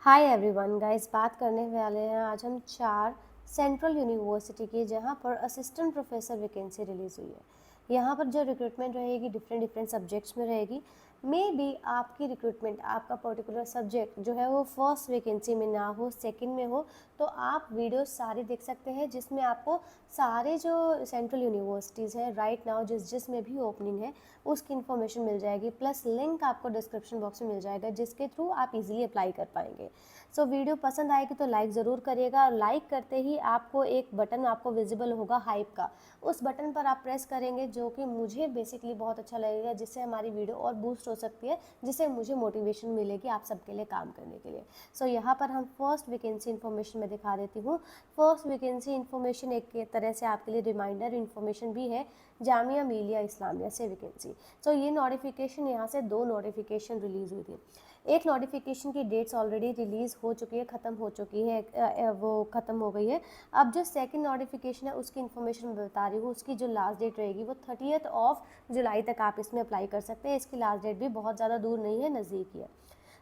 Hi everyone guys, बात करने वाले हैं आज हम 4 सेंट्रल यूनिवर्सिटी की जहां पर असिस्टेंट प्रोफेसर वैकेंसी रिलीज़ हुई है। यहां पर जो रिक्रूटमेंट रहेगी डिफरेंट सब्जेक्ट्स में रहेगी। मे बी आपकी रिक्रूटमेंट आपका पर्टिकुलर सब्जेक्ट जो है वो फर्स्ट वैकेंसी में ना हो, सेकंड में हो, तो आप वीडियो सारे देख सकते हैं जिसमें आपको सारे जो सेंट्रल यूनिवर्सिटीज़ हैं राइट नाउ जिसमें भी ओपनिंग है उसकी इन्फॉर्मेशन मिल जाएगी, प्लस लिंक आपको डिस्क्रिप्शन बॉक्स में मिल जाएगा जिसके थ्रू आप इजीली अप्लाई कर पाएंगे। सो वीडियो पसंद आएगी तो लाइक ज़रूर करिएगा और लाइक करते ही आपको एक बटन आपको विजिबल होगा हाइप का, उस बटन पर आप प्रेस करेंगे जो कि मुझे बेसिकली बहुत अच्छा लगेगा, जिससे हमारी वीडियो और बूस्ट हो सकती है, जिससे मुझे मोटिवेशन मिलेगी आप सबके लिए काम करने के लिए। सो यहाँ पर हम फर्स्ट वैकेंसी इन्फॉर्मेशन में दिखा देती हूँ। फर्स्ट वैकेंसी इन्फॉर्मेशन एक तरह से आपके लिए रिमाइंडर इन्फॉर्मेशन भी है, जामिया मिलिया इस्लामिया से वैकेंसी। सो ये नोटिफिकेशन यहाँ से 2 नोटिफिकेशन रिलीज़ हुई थी। एक नोटिफिकेशन की डेट्स ऑलरेडी रिलीज़ हो चुकी है, ख़त्म हो चुकी है, वो ख़त्म हो गई है। अब जो सेकंड नोटिफिकेशन है उसकी इन्फॉर्मेशन मैं बता रही हूँ, उसकी जो लास्ट डेट रहेगी वो 30 जुलाई तक आप इसमें अप्लाई कर सकते हैं। इसकी लास्ट डेट भी बहुत ज़्यादा दूर नहीं है, नज़दीक ही है।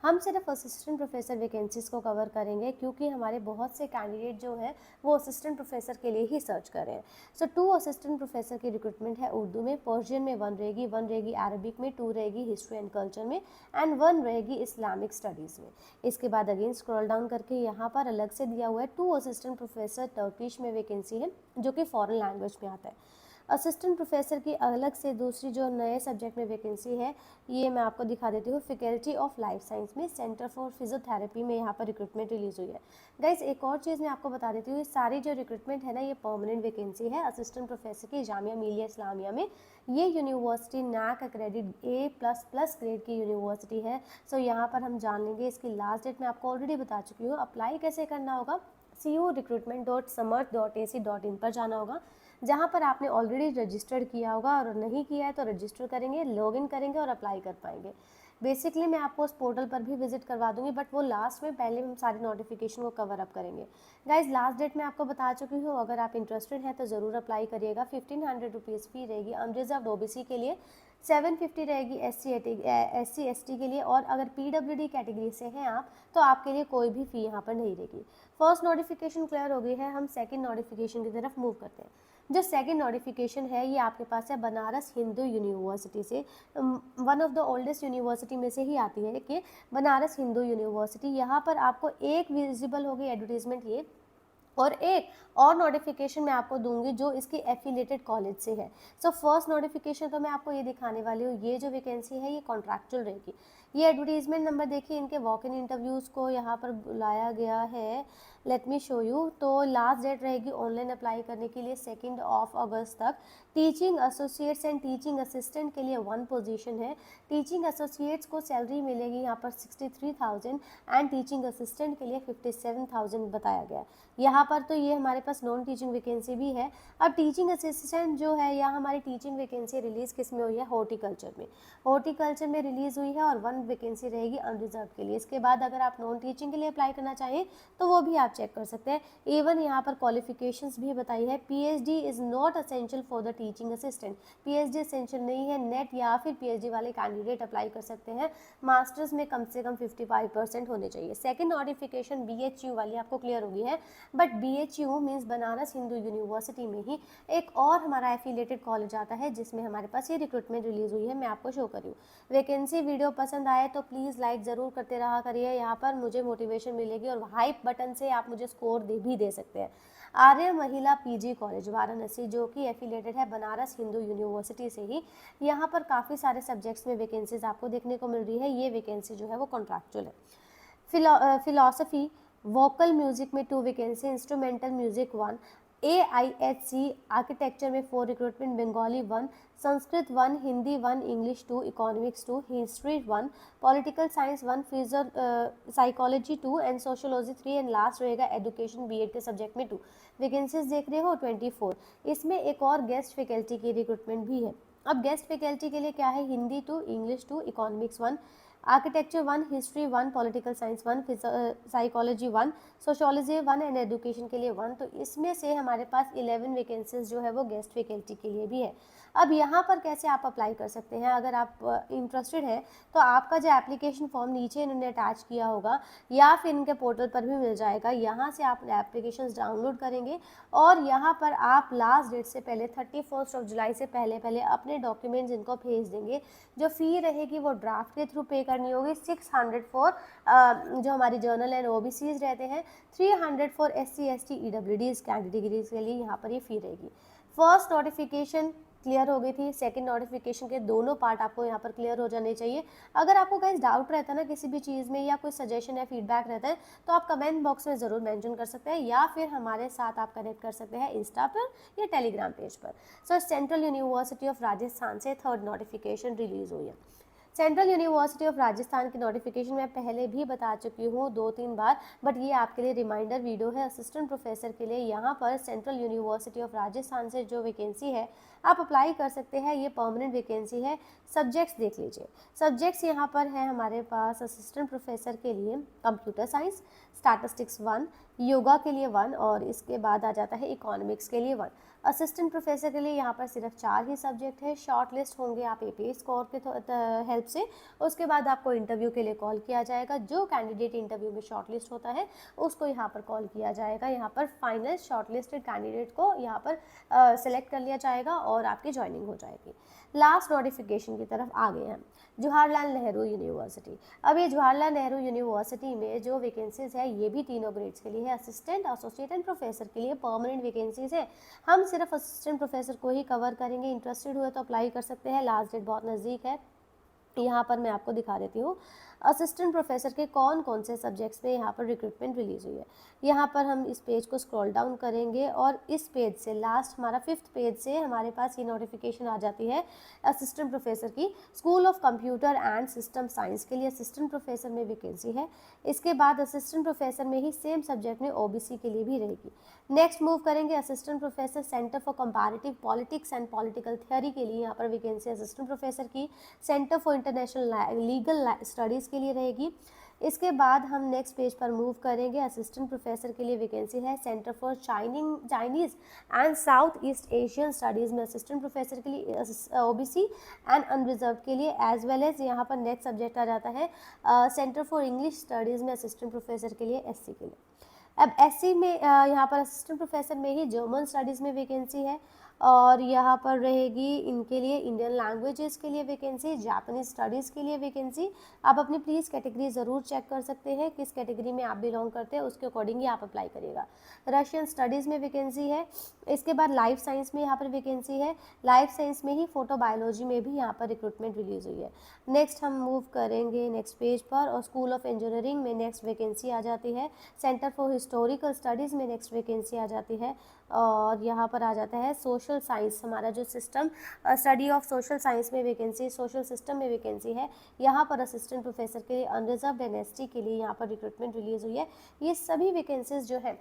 हम सिर्फ असिस्टेंट प्रोफेसर वैकेंसीज़ को कवर करेंगे क्योंकि हमारे बहुत से कैंडिडेट जो हैं वो असिस्टेंट प्रोफेसर के लिए ही सर्च कर रहे हैं। सो 2 असिस्टेंट प्रोफेसर की रिक्रूटमेंट है उर्दू में, पर्शियन में 1 रहेगी, 1 रहेगी अरबिक में, 2 रहेगी हिस्ट्री एंड कल्चर में एंड 1 रहेगी इस्लामिक स्टडीज़ में। इसके बाद अगेन स्क्रॉल डाउन करके यहाँ पर अलग से दिया हुआ है 2 असिस्टेंट प्रोफेसर टर्किश में वैकेंसी है जो कि फॉरेन लैंग्वेज में आता है। असिस्टेंट प्रोफेसर की अलग से दूसरी जो नए सब्जेक्ट में वैकेंसी है ये मैं आपको दिखा देती हूँ। फैकल्टी ऑफ लाइफ साइंस में सेंटर फॉर फिजियोथेरेपी में यहाँ पर रिक्रूटमेंट रिलीज़ हुई है। गाइस एक और चीज़ मैं आपको बता देती हूँ, ये सारी जो रिक्रूटमेंट है ना ये परमानेंट वैकेंसी है असिस्टेंट प्रोफेसर की जामिया मिलिया इस्लामिया में। ये यूनिवर्सिटी NAAC अक्रेडिट A++ ग्रेड की यूनिवर्सिटी है। सो यहाँ पर हम जान लेंगे इसकी लास्ट डेट मैं आपको ऑलरेडी बता चुकी हूँ। अप्लाई कैसे करना होगा, cu.recruitment.samarth.ac.in पर जाना होगा, जहाँ पर आपने ऑलरेडी रजिस्टर्ड किया होगा और नहीं किया है तो रजिस्टर करेंगे, लॉगिन करेंगे और अप्लाई कर पाएंगे। बेसिकली मैं आपको उस पोर्टल पर भी विजिट करवा दूंगी, बट वो लास्ट में, पहले हम सारी नोटिफिकेशन को कवर अप करेंगे। गाइज लास्ट डेट मैं आपको बता चुकी हूँ, अगर आप इंटरेस्टेड हैं तो ज़रूर अप्लाई करिएगा। 1500 रुपीज़ फी रहेगी अनरिजर्व्ड OBC के लिए, 750 रहेगी SC ST के लिए, और अगर PWD कैटेगरी से हैं आप तो आपके लिए कोई भी फ़ी यहाँ पर नहीं रहेगी। फर्स्ट नोटिफिकेशन क्लियर हो गई है, हम सेकंड नोटिफिकेशन की तरफ मूव करते हैं। जो सेकंड नोटिफिकेशन है ये आपके पास है बनारस हिंदू यूनिवर्सिटी से, one of the oldest university में से ही आती है कि बनारस हिंदू यूनिवर्सिटी। यहाँ पर आपको एक विजिबल होगी एडवर्टीजमेंट ये, और एक और नोटिफिकेशन मैं आपको दूंगी जो इसकी एफिलेटेड कॉलेज से है। सो फर्स्ट नोटिफिकेशन तो मैं आपको ये दिखाने वाली हूँ, ये जो वैकेंसी है ये कॉन्ट्रैक्चुअल रहेगी। ये एडवर्टीजमेंट नंबर देखिए, इनके वॉक इन इंटरव्यूज़ को यहाँ पर बुलाया गया है। Let me show you. तो लास्ट डेट रहेगी ऑनलाइन अप्लाई करने के लिए 2 अगस्त तक। Teaching associates and teaching assistant के लिए 1 पोजीशन है। टीचिंग एसोसिएट्स को सैलरी मिलेगी यहाँ पर 63,000 एंड टीचिंग असिस्टेंट के लिए 57,000 बताया गया है। यहाँ पर तो ये हमारे पास नॉन टीचिंग वैकेंसी भी है। अब टीचिंग असिस्टेंट जो है, यहाँ हमारी टीचिंग वैकेंसी रिलीज़ किस में हुई है, हॉर्टिकल्चर में। हॉर्टिकल्चर में रिलीज़ हुई है और 1 वैकेंसी रहेगी अनरिजर्व के लिए। इसके बाद अगर आप नॉन टीचिंग के लिए अप्लाई करना चाहें तो वो भी आप चेक कर सकते हैं। इवन यहाँ पर क्वालिफिकेशंस भी बताई है, PhD is not essential for the teaching assistant. PhD essential नहीं है, नेट या फिर PhD वाले कैंडिडेट अप्लाई कर सकते हैं। मास्टर्स में कम से कम 55% होने चाहिए। सेकेंड नोटिफिकेशन BHU वाली आपको क्लियर होगी है, but BHU means Banaras Hindu university में ही एक और हमारा एफिलेटेड कॉलेज आता है जिसमें हमारे पास ये रिक्रूटमेंट रिलीज़ हुई है। मैं आपको शो कर रही हूँ। वैकेंसी वीडियो पसंद आए तो प्लीज़ लाइक ज़रूर करते रहा करिए, यहाँ पर मुझे मोटिवेशन मिलेगी और हाइप बटन से आप मुझे स्कोर भी दे सकते हैं। आर्य महिला PG कॉलेज वाराणसी जो कि एफिलेटेड है बनारस हिंदू यूनिवर्सिटी से ही, यहाँ पर काफ़ी सारे सब्जेक्ट्स में वैकेंसीज आपको देखने को मिल रही है। ये वैकेंसी जो है वो कॉन्ट्रैक्चुअल है। फिलॉसफी वोकल म्यूजिक में 2 vacancy, instrumental music 1, AIHC architecture में 4 recruitment, Bengali 1, Sanskrit 1, Hindi 1, English 2, economics 2, history 1, political science 1, psychology 2 and sociology 3 and last रहेगा एजुकेशन BEd के सब्जेक्ट में 2। वैकेंसीज देख रहे हो 24। इसमें एक और गेस्ट फैकल्टी की रिक्रूटमेंट भी है। अब गेस्ट फैकल्टी के लिए क्या है, Hindi 2, English 2, economics 1, architecture 1, history 1, political science 1, psychology 1, sociology 1 and education के लिए 1। तो इसमें से हमारे पास 11 वैकेंसीज जो है वो गेस्ट फैकल्टी के लिए भी है। अब यहाँ पर कैसे आप अप्लाई कर सकते हैं, अगर आप इंटरेस्टेड हैं तो आपका जो एप्लीकेशन फॉर्म नीचे इन्होंने अटैच किया होगा या फिर इनके पोर्टल पर भी मिल जाएगा, यहाँ से आप एप्लीकेशंस डाउनलोड करेंगे और यहाँ पर आप लास्ट डेट से पहले 31 जुलाई से पहले अपने डॉक्यूमेंट्स इनको भेज देंगे। जो फ़ी रहेगी वो ड्राफ्ट के थ्रू पे करनी होगी, 600 फॉर जो हमारी जर्नल एंड ओबीसीज रहते हैं, 300 for SC ST EWDs categories के लिए यहाँ पर ये फ़ी रहेगी। फर्स्ट नोटिफिकेशन क्लियर हो गई थी, सेकंड नोटिफिकेशन के दोनों पार्ट आपको यहाँ पर क्लियर हो जाने चाहिए। अगर आपको गाइस डाउट रहता है ना किसी भी चीज़ में या कोई सजेशन या फीडबैक रहता है तो आप कमेंट बॉक्स में ज़रूर मेंशन कर सकते हैं या फिर हमारे साथ आप कनेक्ट कर सकते हैं इंस्टा पर या टेलीग्राम पेज पर। सो सेंट्रल यूनिवर्सिटी ऑफ राजस्थान से थर्ड नोटिफिकेशन रिलीज़ हुई है। सेंट्रल यूनिवर्सिटी ऑफ राजस्थान की नोटिफिकेशन मैं पहले भी बता चुकी हूँ 2-3 बार, बट ये आपके लिए रिमाइंडर वीडियो है असिस्टेंट प्रोफेसर के लिए। यहाँ पर सेंट्रल यूनिवर्सिटी ऑफ राजस्थान से जो वैकेंसी है आप अप्लाई कर सकते हैं, ये परमानेंट वैकेंसी है। सब्जेक्ट्स देख लीजिए, सब्जेक्ट्स यहाँ पर है हमारे पास असिस्टेंट प्रोफेसर के लिए कंप्यूटर साइंस, स्टैटिस्टिक्स 1, योगा के लिए 1 और इसके बाद आ जाता है इकोनॉमिक्स के लिए 1। असिस्टेंट प्रोफेसर के लिए यहाँ पर सिर्फ 4 ही सब्जेक्ट है। शॉर्ट लिस्ट होंगे आप APA स्कोर के हेल्प से, उसके बाद आपको इंटरव्यू के लिए कॉल किया जाएगा। जो कैंडिडेट इंटरव्यू में शॉर्ट लिस्ट होता है उसको यहाँ पर कॉल किया जाएगा। यहाँ पर फाइनल शॉर्ट लिस्टेड कैंडिडेट को यहाँ पर सिलेक्ट कर लिया जाएगा और आपकी ज्वाइनिंग हो जाएगी। लास्ट नोटिफिकेशन की तरफ आ गए हैं, जवाहरलाल नेहरू यूनिवर्सिटी। अब ये जवाहरलाल नेहरू यूनिवर्सिटी में जो वैकेंसीज है ये भी तीनों ग्रेड्स के लिए है, असिस्टेंट, एसोसिएट एंड प्रोफेसर के लिए परमानेंट वैकेंसीज है। हम सिर्फ असिस्टेंट प्रोफेसर को ही कवर करेंगे। इंटरेस्टेड हुए तो अप्लाई कर सकते हैं, लास्ट डेट बहुत नज़दीक है। यहाँ पर मैं आपको दिखा देती हूँ असिस्टेंट प्रोफेसर के कौन कौन से सब्जेक्ट्स में यहाँ पर रिक्रूटमेंट रिलीज़ हुई है। यहाँ पर हम इस पेज को स्क्रॉल डाउन करेंगे और इस पेज से लास्ट हमारा 5th पेज से हमारे पास ये नोटिफिकेशन आ जाती है असिस्टेंट प्रोफेसर की। School of computer and system science के लिए असिस्टेंट प्रोफेसर में वैकेंसी है। इसके बाद असिस्टेंट प्रोफेसर में ही सेम सब्जेक्ट में OBC के लिए भी रहेगी। नेक्स्ट मूव करेंगे assistant professor centre for comparative politics and political theory के लिए यहाँ पर वैकेंसी असिस्टेंट प्रोफेसर की centre for international legal studies के लिए रहेगी। इसके बाद हम नेक्स्ट पेज पर मूव करेंगे। असिस्टेंट प्रोफेसर के लिए वैकेंसी है centre for Chinese and south east Asian studies में असिस्टेंट प्रोफेसर के लिए OBC एंड अनरिजर्व के लिए, एज वेल एज यहाँ पर नेक्स्ट सब्जेक्ट आ जाता है सेंटर फॉर इंग्लिश स्टडीज़ में असिस्टेंट प्रोफेसर के लिए SC के लिए। अब SC में यहाँ पर असिस्टेंट प्रोफेसर में ही जर्मन स्टडीज़ में वैकेंसी है और यहाँ पर रहेगी इनके लिए इंडियन लैंग्वेजेस के लिए वैकेंसी, जापानीज स्टडीज़ के लिए वैकेंसी। आप अपनी प्लीज़ कैटेगरी ज़रूर चेक कर सकते हैं, किस कैटेगरी में आप बिलोंग करते हैं उसके अकॉर्डिंग ही आप अप्लाई करिएगा। रशियन स्टडीज़ में वैकेंसी है। इसके बाद लाइफ साइंस में यहाँ पर वैकेंसी है। लाइफ साइंस में ही फोटोबायोलॉजी में भी यहाँ पर रिक्रूटमेंट रिलीज़ हुई है। नेक्स्ट हम मूव करेंगे नेक्स्ट पेज पर और स्कूल ऑफ इंजीनियरिंग में नेक्स्ट वैकेंसी आ जाती है। सेंटर फॉर हिस्टोरिकल स्टडीज़ में नेक्स्ट वैकेंसी आ जाती है और यहाँ पर आ जाता है सोशल साइंस, हमारा जो system study of social science में वैकेंसी, सोशल सिस्टम में वैकेंसी है। यहाँ पर असिस्टेंट प्रोफेसर के लिए अनरिजर्व्ड एंड ST के लिए यहाँ पर रिक्रूटमेंट रिलीज़ हुई है। ये सभी वैकेंसीज जो है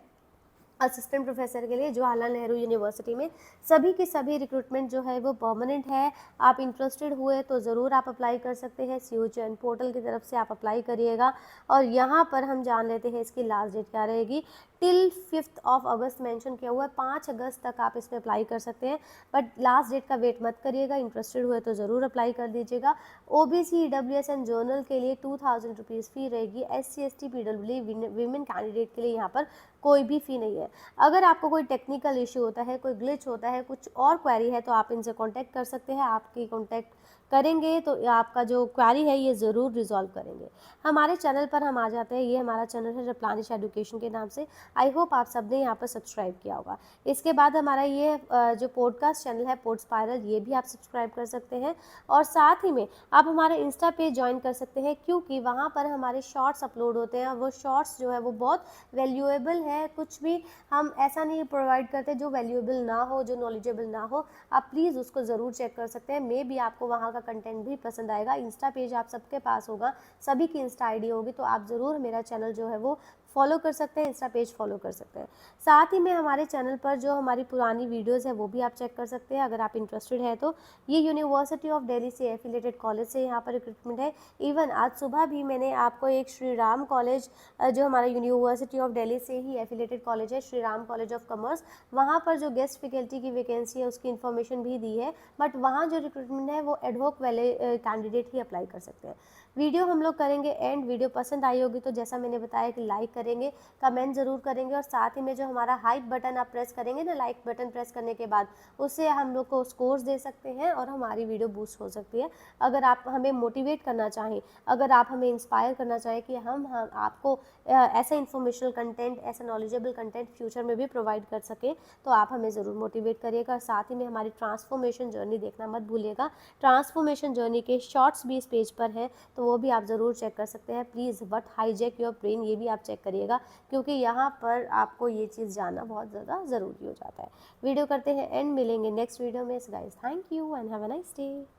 असिस्टेंट प्रोफेसर के लिए जवाहरलाल नेहरू यूनिवर्सिटी में सभी की सभी रिक्रूटमेंट जो है वो परमानेंट है। आप इंटरेस्टेड हुए तो ज़रूर आप अप्लाई कर सकते हैं। CUHN पोर्टल की तरफ से आप अप्लाई करिएगा और यहाँ पर हम जान लेते हैं इसकी लास्ट डेट क्या रहेगी। टिल 5 अगस्त मेंशन किया हुआ है, 5 अगस्त तक आप इसमें अप्लाई कर सकते हैं, बट लास्ट डेट का वेट मत करिएगा। इंटरेस्टेड हुए तो ज़रूर अप्लाई कर दीजिएगा। OBC EWS एंड जर्नल के लिए 2000 रुपीज़ फ़ी रहेगी। SC ST PWD women candidate के लिए यहाँ पर कोई भी फ़ी नहीं है। अगर आपको कोई टेक्निकल इशू होता है, कोई ग्लिच होता है, कुछ और क्वेरी है तो आप इनसे कांटेक्ट कर सकते हैं। आपकी कांटेक्ट करेंगे तो आपका जो क्वेरी है ये ज़रूर रिजॉल्व करेंगे। हमारे चैनल पर हम आ जाते हैं, ये हमारा चैनल है रिप्लेनिश एजुकेशन के नाम से। आई होप आप सब ने यहाँ पर सब्सक्राइब किया होगा। इसके बाद हमारा ये जो पॉडकास्ट चैनल है पोड स्पायरल, ये भी आप सब्सक्राइब कर सकते हैं और साथ ही में आप हमारे इंस्टा पेज ज्वाइन कर सकते हैं क्योंकि वहाँ पर हमारे शॉर्ट्स अपलोड होते हैं। वो शॉर्ट्स जो है वो बहुत वैल्यूएबल है। कुछ भी हम ऐसा नहीं प्रोवाइड करते जो वैल्यूएबल ना हो, जो नॉलेजेबल ना हो। आप प्लीज़ उसको ज़रूर चेक कर सकते हैं। मे बी आपको वहाँ का कंटेंट भी पसंद आएगा। इंस्टा पेज आप सबके पास होगा, सभी की इंस्टा ID होगी, तो आप ज़रूर मेरा चैनल जो है वो फॉलो कर सकते हैं, इंस्टा पेज फॉलो कर सकते हैं। साथ ही में हमारे चैनल पर जो हमारी पुरानी वीडियोज़ है वो भी आप चेक कर सकते हैं अगर आप इंटरेस्टेड है तो। ये यूनिवर्सिटी ऑफ दिल्ली से एफिलेटेड कॉलेज से यहाँ पर रिक्रूटमेंट है। इवन आज सुबह भी मैंने आपको एक श्री राम कॉलेज जो हमारा यूनिवर्सिटी ऑफ दिल्ली से ही एफिलेटेड कॉलेज है, Shri Ram college of commerce, वहाँ पर जो गेस्ट फैकल्टी की वैकेंसी है उसकी इन्फॉर्मेशन भी दी है। बट वहाँ जो रिक्रूटमेंट है वो एडहोक वाले कैंडिडेट ही अप्लाई कर सकते हैं। वीडियो हम लोग करेंगे एंड। वीडियो पसंद आई होगी तो जैसा मैंने बताया कि लाइक करेंगे, कमेंट ज़रूर करेंगे, और साथ ही में जो हमारा हाइप बटन आप प्रेस करेंगे ना, लाइक बटन प्रेस करने के बाद, उससे हम लोग को स्कोर्स दे सकते हैं और हमारी वीडियो बूस्ट हो सकती है। अगर आप हमें मोटिवेट करना चाहें, अगर आप हमें इंस्पायर करना चाहें कि हम आपको ऐसा इन्फॉर्मेशनल कंटेंट, ऐसा नॉलेजेबल कंटेंट फ्यूचर में भी प्रोवाइड कर सकें, तो आप हमें ज़रूर मोटिवेट करिएगा। और साथ ही में हमारी ट्रांसफॉर्मेशन जर्नी देखना मत भूलिएगा। ट्रांसफॉर्मेशन जर्नी के शॉर्ट्स भी इस पेज पर हैं, तो वो भी आप ज़रूर चेक कर सकते हैं। Please what hijack your brain, ये भी आप चेक करिएगा, क्योंकि यहाँ पर आपको ये चीज़ जानना बहुत ज़्यादा ज़रूरी हो जाता है। वीडियो करते हैं एंड, मिलेंगे नेक्स्ट वीडियो में। Guys thank you and have a nice day.